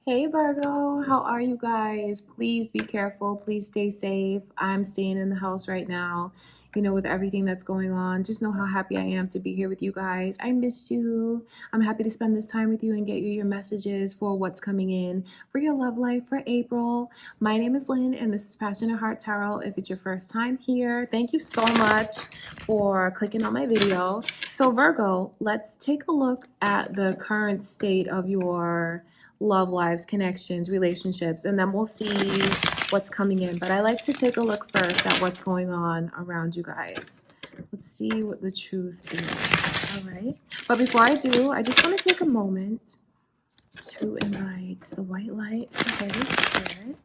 Hey Virgo, how are you guys? Please be careful. Please stay safe. I'm staying in the house right now, with everything that's going on. Just know how happy I am to be here with you guys. I missed you. I'm happy to spend this time with you and get you your messages for what's coming in for your love life for April. My name is Lynn, and this is Passionate Heart Tarot. If it's your first time here, thank you so much for clicking on my video. So, Virgo, let's take a look at the current state of your love lives, connections, relationships, and then we'll see what's coming in. But I like to take a look first at what's going on around you guys. Let's see what the truth is. All right. But before I do, I just want to take a moment to invite the white light, the Holy Spirit.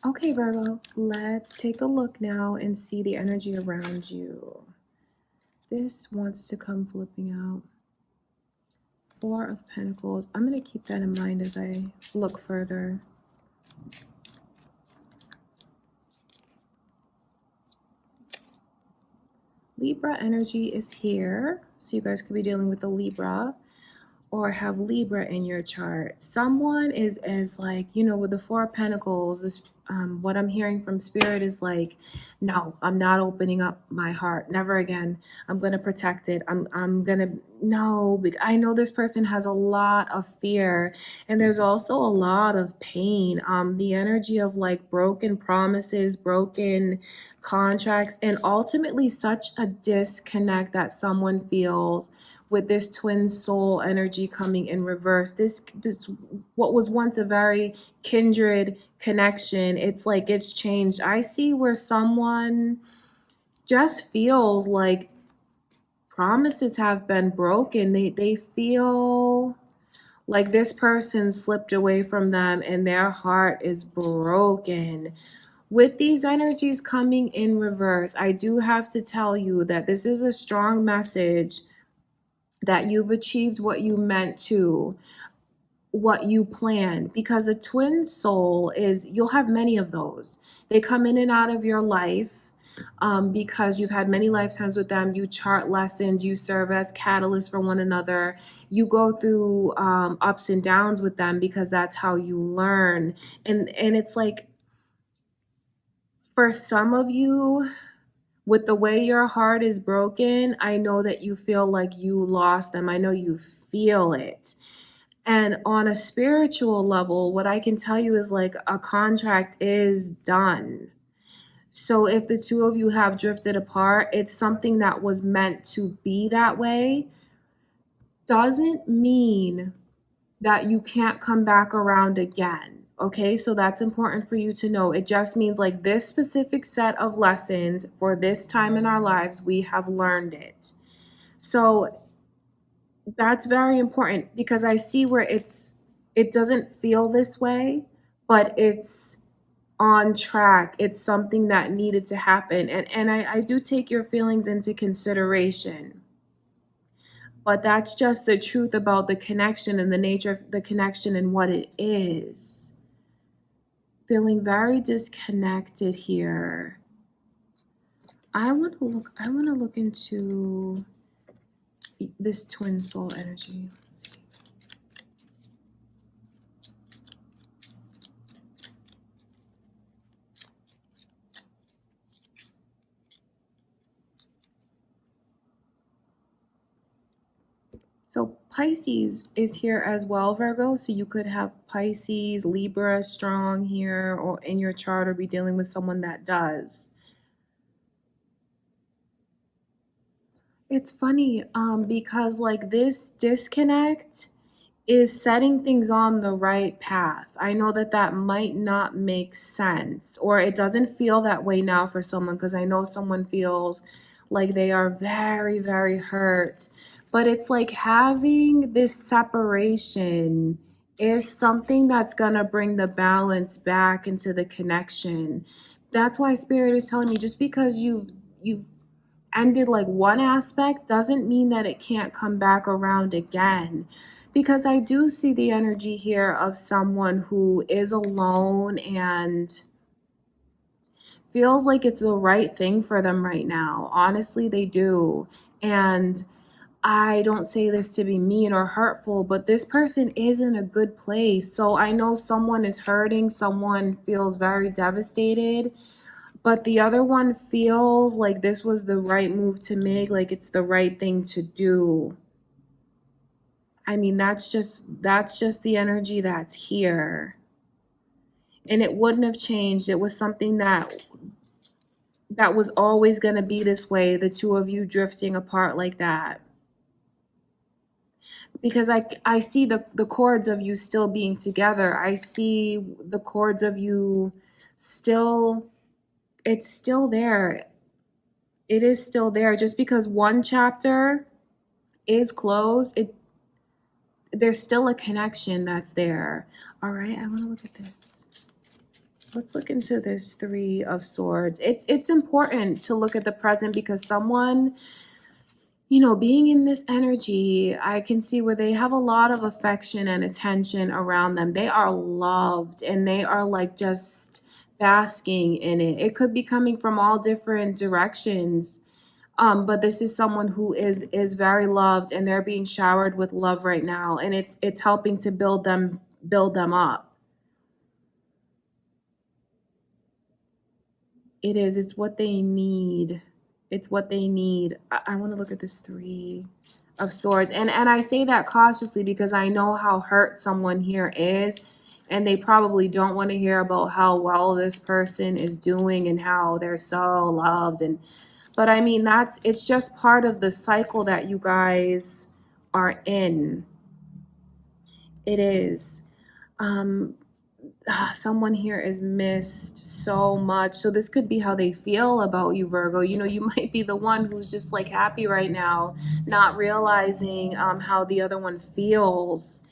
Okay, Virgo, let's take a look now and see the energy around you. This wants to come flipping out. Four of Pentacles. I'm going to keep that in mind as I look further. Libra energy is here. So you guys could be dealing with a Libra or have Libra in your chart. Someone is like, with the Four of Pentacles, this what I'm hearing from Spirit is like, no, I'm not opening up my heart. Never again. I'm going to protect it. I'm going to, no, I know this person has a lot of fear, and there's also a lot of pain. The energy of like broken promises, broken contracts, and ultimately such a disconnect that someone feels with this twin soul energy coming in reverse. This what was once a very kindred connection, it's like it's changed. I see where someone just feels like promises have been broken. They feel like this person slipped away from them and their heart is broken. With these energies coming in reverse, I do have to tell you that this is a strong message that you've achieved what you meant to, what you planned, because a twin soul is, you'll have many of those. They come in and out of your life because you've had many lifetimes with them. You chart lessons, you serve as catalysts for one another. You go through ups and downs with them because that's how you learn. And it's like, for some of you, with the way your heart is broken, I know that you feel like you lost them. I know you feel it. And on a spiritual level, what I can tell you is like a contract is done. So if the two of you have drifted apart, it's something that was meant to be that way. Doesn't mean that you can't come back around again. Okay, so that's important for you to know. It just means like this specific set of lessons for this time in our lives, we have learned it. So that's very important, because I see where it doesn't feel this way, but it's on track. It's something that needed to happen. And I do take your feelings into consideration. But that's just the truth about the connection and the nature of the connection and what it is. Feeling very disconnected here. I want to look into this twin soul energy. Let's see. So Pisces is here as well, Virgo. So you could have Pisces, Libra strong here or in your chart, or be dealing with someone that does. It's funny because like this disconnect is setting things on the right path. I know that that might not make sense, or it doesn't feel that way now for someone, because I know someone feels like they are very, very hurt. But it's like having this separation is something that's going to bring the balance back into the connection. That's why Spirit is telling me, just because you've ended like one aspect doesn't mean that it can't come back around again. Because I do see the energy here of someone who is alone and feels like it's the right thing for them right now. Honestly, they do. And I don't say this to be mean or hurtful, but this person is in a good place. So I know someone is hurting, someone feels very devastated, but the other one feels like this was the right move to make, like it's the right thing to do. I mean, that's just the energy that's here. And it wouldn't have changed. It was something that was always going to be this way, the two of you drifting apart like that. Because I see the chords of you still being together. I see the chords of you still, it's still there. It is still there. Just because one chapter is closed, there's still a connection that's there. All right, I want to look at this. Let's look into this Three of Swords. It's important to look at the present because someone, being in this energy, I can see where they have a lot of affection and attention around them. They are loved and they are like just basking in it. It could be coming from all different directions. But this is someone who is very loved and they're being showered with love right now, and it's helping to build them up. It is. It's what they need. It's what they need. I want to look at this Three of Swords. And I say that cautiously because I know how hurt someone here is. And they probably don't want to hear about how well this person is doing and how they're so loved. But I mean, it's just part of the cycle that you guys are in. It is. Someone here is missed so much. So this could be how they feel about you, Virgo. You might be the one who's just like happy right now, not realizing how the other one feels.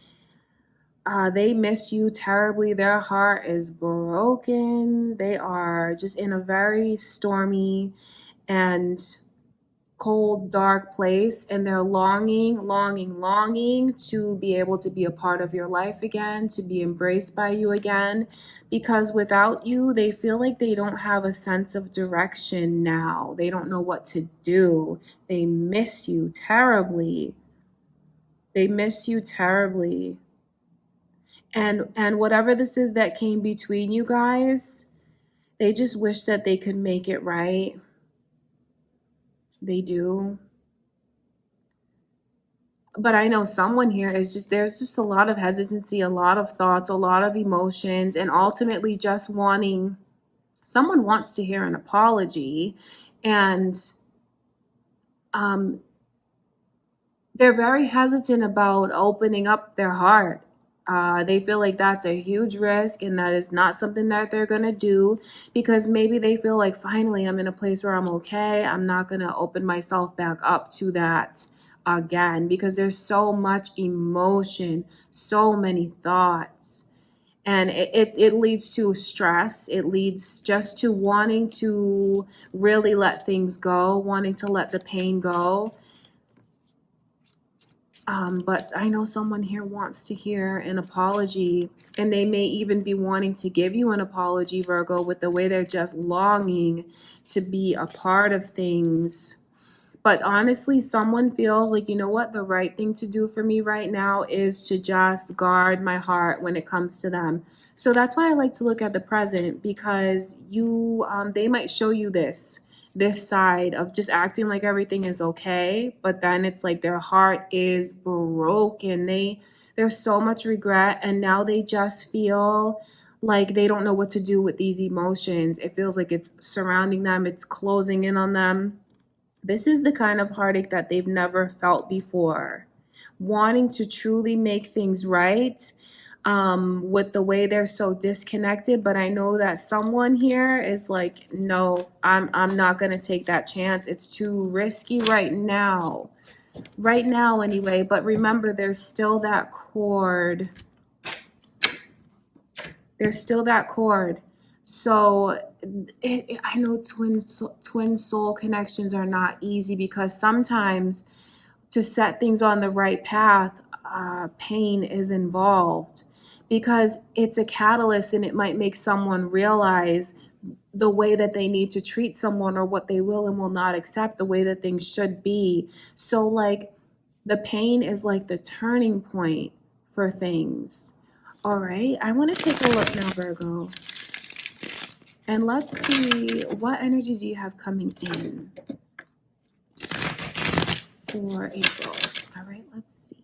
They miss you terribly. Their heart is broken. They are just in a very stormy and cold, dark place, and they're longing to be able to be a part of your life again, to be embraced by you again, because without you, they feel like they don't have a sense of direction now. They don't know what to do. They miss you terribly. They miss you terribly. And whatever this is that came between you guys, they just wish that they could make it right. They do. But I know someone here is there's just a lot of hesitancy, a lot of thoughts, a lot of emotions, and ultimately just someone wants to hear an apology. And um, they're very hesitant about opening up their heart. They feel like that's a huge risk and that is not something that they're going to do because maybe they feel like finally I'm in a place where I'm okay. I'm not going to open myself back up to that again because there's so much emotion, so many thoughts. And it leads to stress. It leads just to wanting to really let things go, wanting to let the pain go. But I know someone here wants to hear an apology, and they may even be wanting to give you an apology, Virgo, with the way they're just longing to be a part of things. But honestly, someone feels like, you know what, the right thing to do for me right now is to just guard my heart when it comes to them. So that's why I like to look at the present because they might show you this side of just acting like everything is okay, but then it's like their heart is broken. There's so much regret, and now they just feel like they don't know what to do with these emotions. It feels like it's surrounding them, it's closing in on them. This is the kind of heartache that they've never felt before. Wanting to truly make things right with the way they're so disconnected. But I know that someone here is like, no, I'm not gonna take that chance. It's too risky right now. Right now anyway. But remember, there's still that cord. There's still that cord. So I know twin soul connections are not easy because sometimes to set things on the right path, pain is involved because it's a catalyst and it might make someone realize the way that they need to treat someone or what they will and will not accept, the way that things should be. So, like, the pain is like the turning point for things. All right, I want to take a look now, Virgo, and let's see what energy do you have coming in for April. All right, let's see.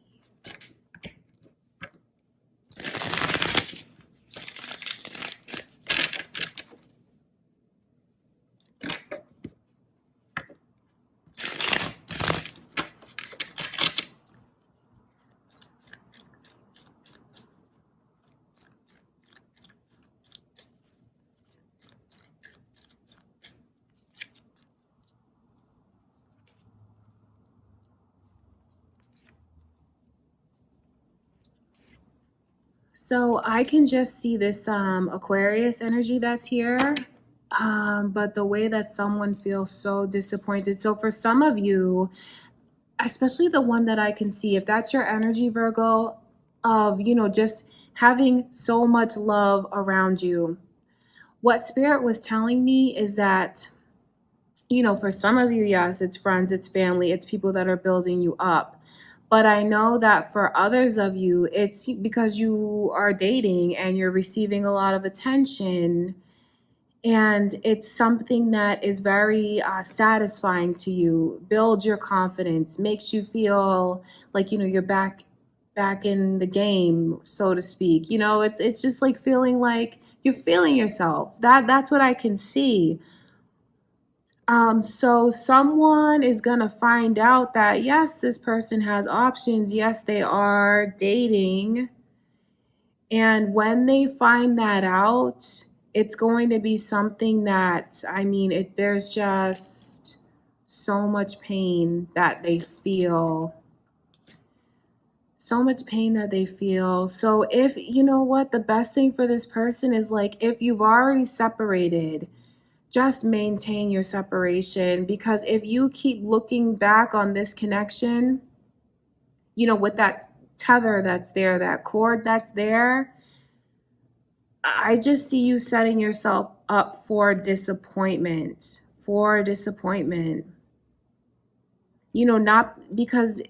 So I can just see this Aquarius energy that's here. But the way that someone feels so disappointed. So for some of you, especially the one that I can see, if that's your energy, Virgo, of, just having so much love around you, what Spirit was telling me is that, for some of you, yes, it's friends, it's family, it's people that are building you up. But I know that for others of you, it's because you are dating and you're receiving a lot of attention. And it's something that is very satisfying to you, builds your confidence, makes you feel like, you're back in the game, so to speak. It's just like feeling like you're feeling yourself. That's what I can see. So someone is gonna find out that yes, this person has options. Yes, they are dating. And when they find that out, it's going to be something that, there's just so much pain that they feel. So much pain that they feel. So if, what, the best thing for this person is, like, if you've already separated, just maintain your separation, because if you keep looking back on this connection, with that tether that's there, that cord that's there, I just see you setting yourself up for disappointment, not because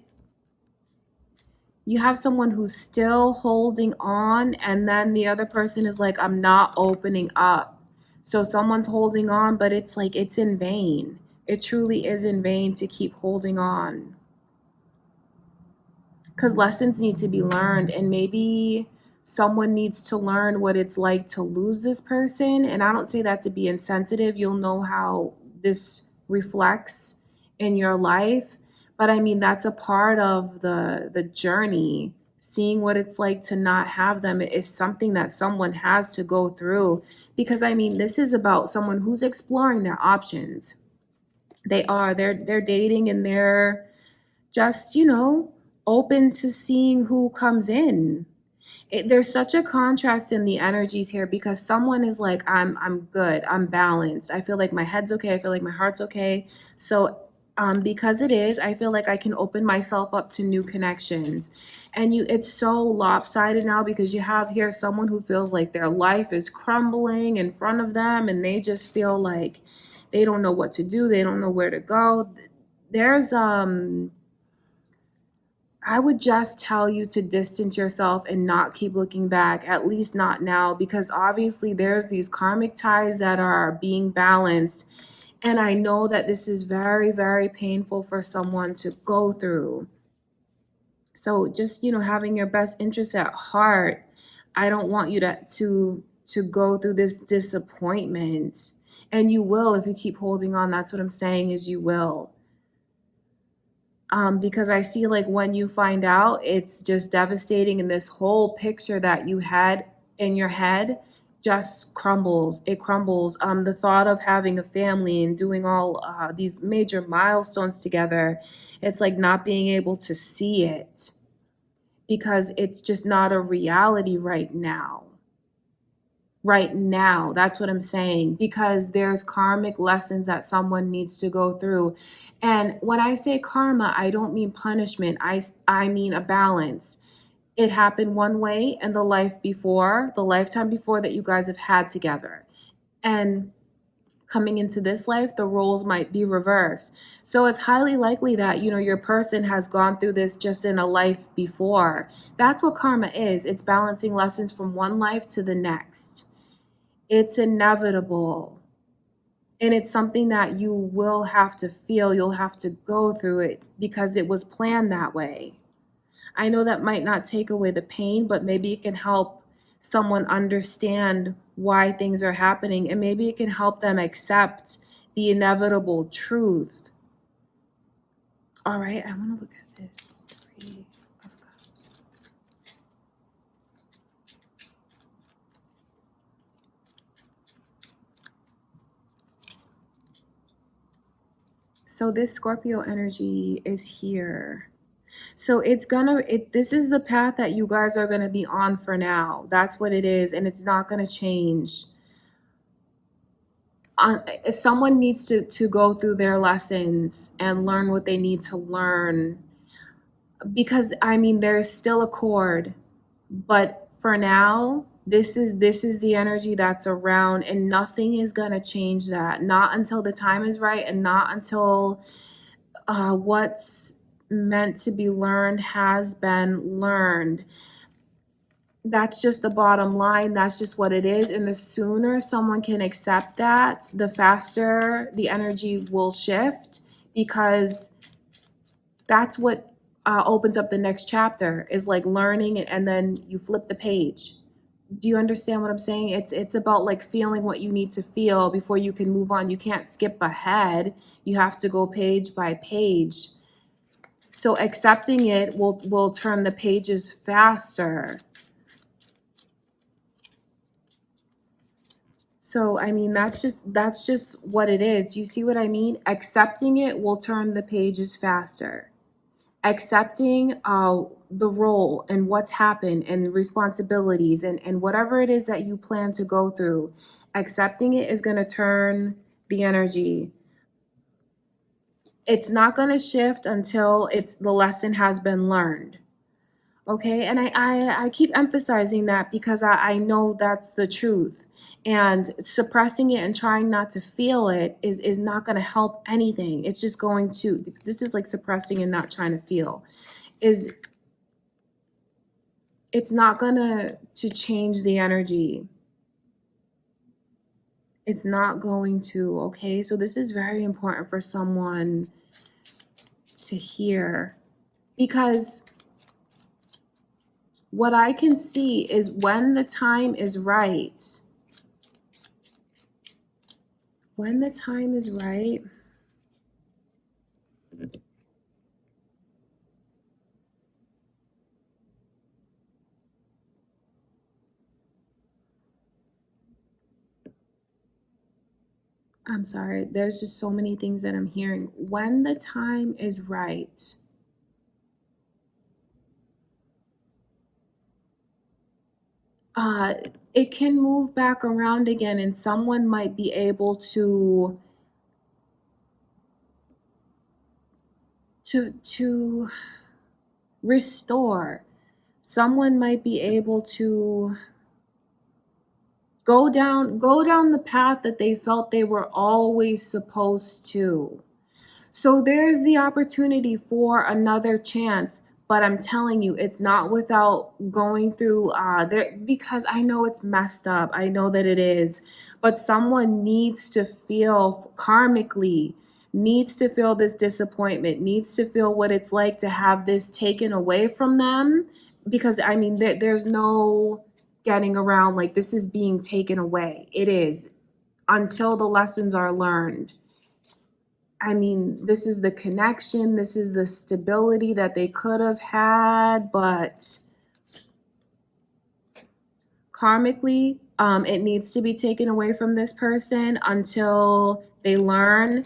you have someone who's still holding on, and then the other person is like, I'm not opening up. So someone's holding on, but it's like it's in vain. It truly is in vain to keep holding on. Because lessons need to be learned, and maybe someone needs to learn what it's like to lose this person. And I don't say that to be insensitive. You'll know how this reflects in your life, but that's a part of the journey. Seeing what it's like to not have them is something that someone has to go through, because this is about someone who's exploring their options. They're dating, and they're just, open to seeing who comes in. There's such a contrast in the energies here, because someone is like, I'm good, I'm balanced, I feel like my head's okay, I feel like my heart's okay. So because it is, I feel like I can open myself up to new connections. And it's so lopsided now, because you have here someone who feels like their life is crumbling in front of them, and they just feel like they don't know what to do, they don't know where to go. There's I would just tell you to distance yourself and not keep looking back, at least not now, because obviously there's these karmic ties that are being balanced. And I know that this is very, very painful for someone to go through. So just, having your best interests at heart, I don't want you to go through this disappointment. And you will if you keep holding on. That's what I'm saying, is you will. Because I see, like, when you find out, it's just devastating, and this whole picture that you had in your head just crumbles. It crumbles. The thought of having a family and doing all these major milestones together, it's like not being able to see it, because it's just not a reality right now. right now. That's what I'm saying, because there's karmic lessons that someone needs to go through. And when I say karma, I don't mean punishment. I mean a balance. It happened one way in the life before, the lifetime before that you guys have had together. And coming into this life, the roles might be reversed. So it's highly likely that, your person has gone through this just in a life before. That's what karma is. It's balancing lessons from one life to the next. It's inevitable. And it's something that you will have to feel. You'll have to go through it because it was planned that way. I know that might not take away the pain, but maybe it can help someone understand why things are happening, and maybe it can help them accept the inevitable truth. All right, I want to look at this. Three of Cups. So this Scorpio energy is here. So this is the path that you guys are gonna be on for now. That's what it is, and it's not gonna change. Someone needs to go through their lessons and learn what they need to learn, because there's still a cord, but for now, this is the energy that's around, and nothing is gonna change that. Not until the time is right, and not until what's meant to be learned has been learned. That's just the bottom line. That's just what it is. And the sooner someone can accept that, the faster the energy will shift, because that's what opens up the next chapter, is like learning, and then you flip the page. Do you understand what I'm saying? It's about like feeling what you need to feel before you can move on. You can't skip ahead. You have to go page by page. So accepting it will turn the pages faster. So that's just what it is. Do you see what I mean? Accepting it will turn the pages faster. Accepting the role and what's happened and responsibilities and whatever it is that you plan to go through, accepting it is going to turn the energy. It's not going to shift until the lesson has been learned. Okay, and I keep emphasizing that because I know that's the truth. And suppressing it and trying not to feel it is not going to help anything. It's just going to, this is like suppressing and not trying to feel. It's not going to change the energy. It's not going to, okay? So this is very important for someone to hear, because what I can see is when the time is right, I'm sorry, there's just so many things that I'm hearing. When the time is right, it can move back around again, and someone might be able to restore. Someone might be able to go down the path that they felt they were always supposed to. So there's the opportunity for another chance, but I'm telling you, it's not without going through there, because I know it's messed up. I know that it is, but someone needs to feel karmically, needs to feel this disappointment, needs to feel what it's like to have this taken away from them, because there's no getting around, like, this is being taken away. It is, until the lessons are learned. This is the connection, this is the stability that they could have had, but karmically, it needs to be taken away from this person until they learn.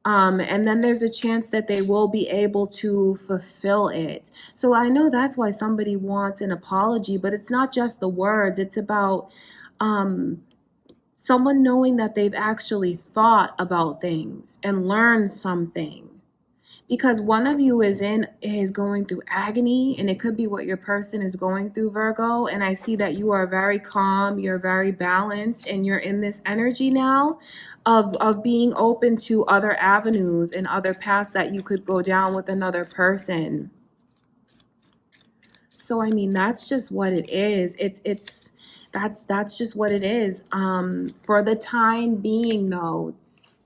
And then there's a chance that they will be able to fulfill it. So I know that's why somebody wants an apology, but it's not just the words. It's about Someone knowing that they've actually thought about things and learned something. Because one of you is going through agony, and it could be what your person is going through, Virgo. And I see that you are very calm, you're very balanced, and you're in this energy now of being open to other avenues and other paths that you could go down with another person. So I mean, that's just what it is. That's just what it is. For the time being, though,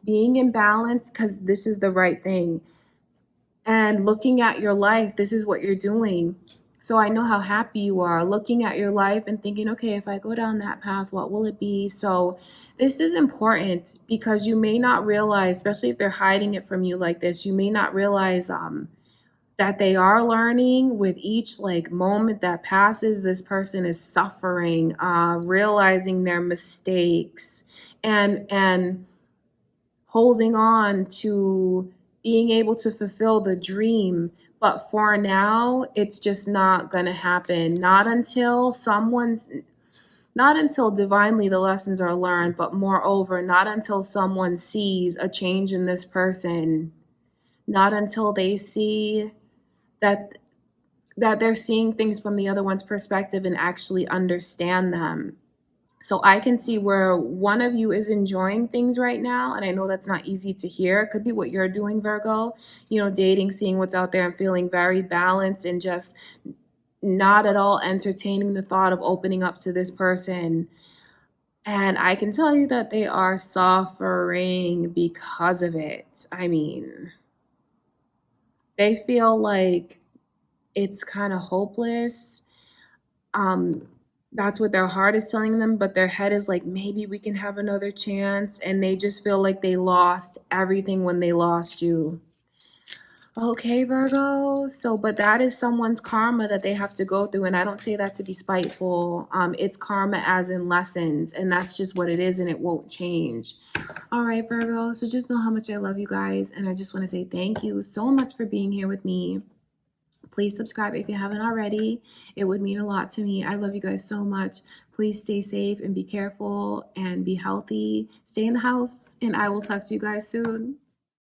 being in balance, because this is the right thing, and looking at your life, this is what you're doing. So I know how happy you are looking at your life and thinking, okay, if I go down that path, what will it be? So this is important because you may not realize, especially if they're hiding it from you like this, you may not realize that they are learning with each like moment that passes. This person is suffering, realizing their mistakes, and holding on to being able to fulfill the dream. But for now, it's just not going to happen. Not until divinely the lessons are learned, but moreover, not until someone sees a change in this person, not until they see that they're seeing things from the other one's perspective and actually understand them. So I can see where one of you is enjoying things right now, and I know that's not easy to hear. It could be what you're doing, Virgo, dating, seeing what's out there and feeling very balanced and just not at all entertaining the thought of opening up to this person. And I can tell you that they are suffering because of it. I mean, they feel like it's kind of hopeless. Um, that's what their heart is telling them, but their head is like, maybe we can have another chance. And they just feel like they lost everything when they lost you. Okay, Virgo. So, but that is someone's karma that they have to go through. And I don't say that to be spiteful. It's karma as in lessons. And that's just what it is, and it won't change. All right, Virgo. So just know how much I love you guys. And I just want to say thank you so much for being here with me. Please subscribe if you haven't already. It would mean a lot to me. I love you guys so much. Please stay safe and be careful and be healthy. Stay in the house, and I will talk to you guys soon.